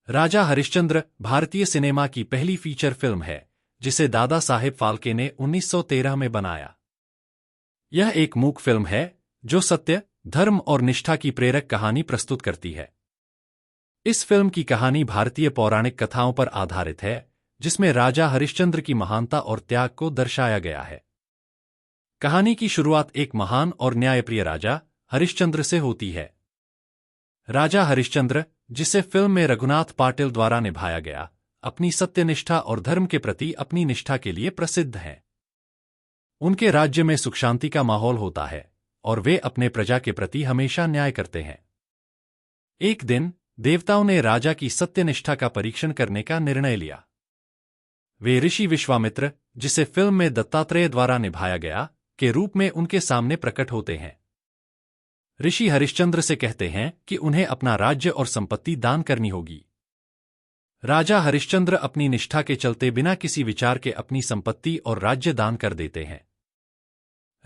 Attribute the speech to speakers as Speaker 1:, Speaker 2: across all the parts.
Speaker 1: राजा हरिश्चंद्र भारतीय सिनेमा की पहली फीचर फिल्म है जिसे दादा साहेब फाल्के ने 1913 में बनाया। यह एक मूक फिल्म है जो सत्य, धर्म और निष्ठा की प्रेरक कहानी प्रस्तुत करती है। इस फिल्म की कहानी भारतीय पौराणिक कथाओं पर आधारित है जिसमें राजा हरिश्चंद्र की महानता और त्याग को दर्शाया गया है। कहानी की शुरुआत एक महान और न्यायप्रिय राजा हरिश्चंद्र से होती है। राजा हरिश्चंद्र, जिसे फिल्म में रघुनाथ पाटिल द्वारा निभाया गया, अपनी सत्यनिष्ठा और धर्म के प्रति अपनी निष्ठा के लिए प्रसिद्ध हैं। उनके राज्य में सुख शांति का माहौल होता है और वे अपने प्रजा के प्रति हमेशा न्याय करते हैं। एक दिन देवताओं ने राजा की सत्यनिष्ठा का परीक्षण करने का निर्णय लिया। वे ऋषि विश्वामित्र, जिसे फिल्म में दत्तात्रेय द्वारा निभाया गया, के रूप में उनके सामने प्रकट होते हैं। ऋषि हरिश्चंद्र से कहते हैं कि उन्हें अपना राज्य और संपत्ति दान करनी होगी। राजा हरिश्चंद्र अपनी निष्ठा के चलते बिना किसी विचार के अपनी संपत्ति और राज्य दान कर देते हैं।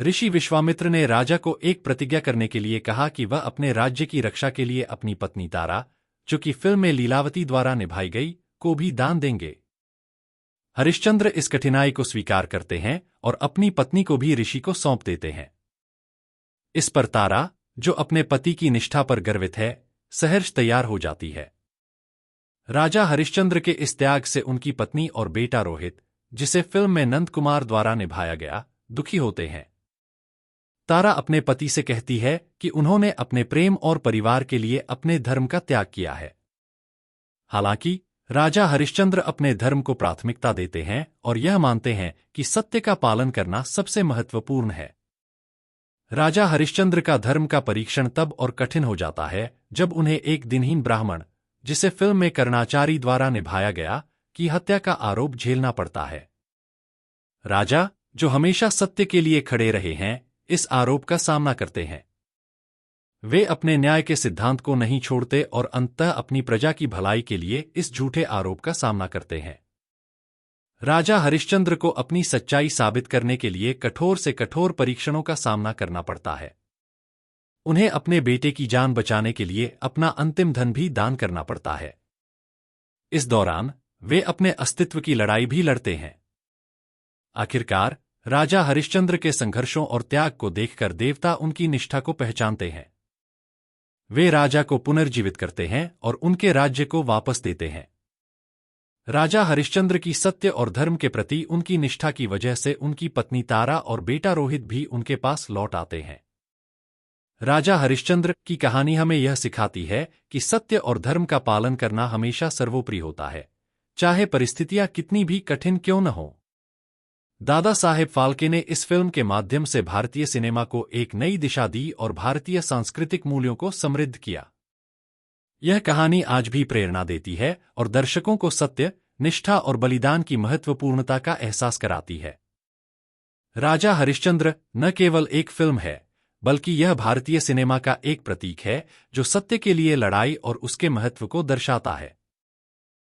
Speaker 1: ऋषि विश्वामित्र ने राजा को एक प्रतिज्ञा करने के लिए कहा कि वह अपने राज्य की रक्षा के लिए अपनी पत्नी तारा, जो कि फिल्म में लीलावती द्वारा निभाई गई, को भी दान देंगे। हरिश्चंद्र इस कठिनाई को स्वीकार करते हैं और अपनी पत्नी को भी ऋषि को सौंप देते हैं। इस पर तारा, जो अपने पति की निष्ठा पर गर्वित है, सहर्ष तैयार हो जाती है। राजा हरिश्चंद्र के इस त्याग से उनकी पत्नी और बेटा रोहित, जिसे फिल्म में नंद कुमार द्वारा निभाया गया, दुखी होते हैं। तारा अपने पति से कहती है कि उन्होंने अपने प्रेम और परिवार के लिए अपने धर्म का त्याग किया है। हालांकि राजा हरिश्चंद्र अपने धर्म को प्राथमिकता देते हैं और यह मानते हैं कि सत्य का पालन करना सबसे महत्वपूर्ण है। राजा हरिश्चंद्र का धर्म का परीक्षण तब और कठिन हो जाता है जब उन्हें एक दिनहीन ब्राह्मण, जिसे फिल्म में कर्णाचारी द्वारा निभाया गया, की हत्या का आरोप झेलना पड़ता है। राजा, जो हमेशा सत्य के लिए खड़े रहे हैं, इस आरोप का सामना करते हैं। वे अपने न्याय के सिद्धांत को नहीं छोड़ते और अंततः अपनी प्रजा की भलाई के लिए इस झूठे आरोप का सामना करते हैं। राजा हरिश्चंद्र को अपनी सच्चाई साबित करने के लिए कठोर से कठोर परीक्षणों का सामना करना पड़ता है। उन्हें अपने बेटे की जान बचाने के लिए अपना अंतिम धन भी दान करना पड़ता है। इस दौरान वे अपने अस्तित्व की लड़ाई भी लड़ते हैं। आखिरकार राजा हरिश्चंद्र के संघर्षों और त्याग को देखकर देवता उनकी निष्ठा को पहचानते हैं। वे राजा को पुनर्जीवित करते हैं और उनके राज्य को वापस देते हैं। राजा हरिश्चंद्र की सत्य और धर्म के प्रति उनकी निष्ठा की वजह से उनकी पत्नी तारा और बेटा रोहित भी उनके पास लौट आते हैं। राजा हरिश्चंद्र की कहानी हमें यह सिखाती है कि सत्य और धर्म का पालन करना हमेशा सर्वोपरि होता है, चाहे परिस्थितियां कितनी भी कठिन क्यों न हो। दादा साहेब फाल्के ने इस फिल्म के माध्यम से भारतीय सिनेमा को एक नई दिशा दी और भारतीय सांस्कृतिक मूल्यों को समृद्ध किया। यह कहानी आज भी प्रेरणा देती है और दर्शकों को सत्य, निष्ठा और बलिदान की महत्वपूर्णता का एहसास कराती है। राजा हरिश्चंद्र न केवल एक फिल्म है, बल्कि यह भारतीय सिनेमा का एक प्रतीक है जो सत्य के लिए लड़ाई और उसके महत्व को दर्शाता है।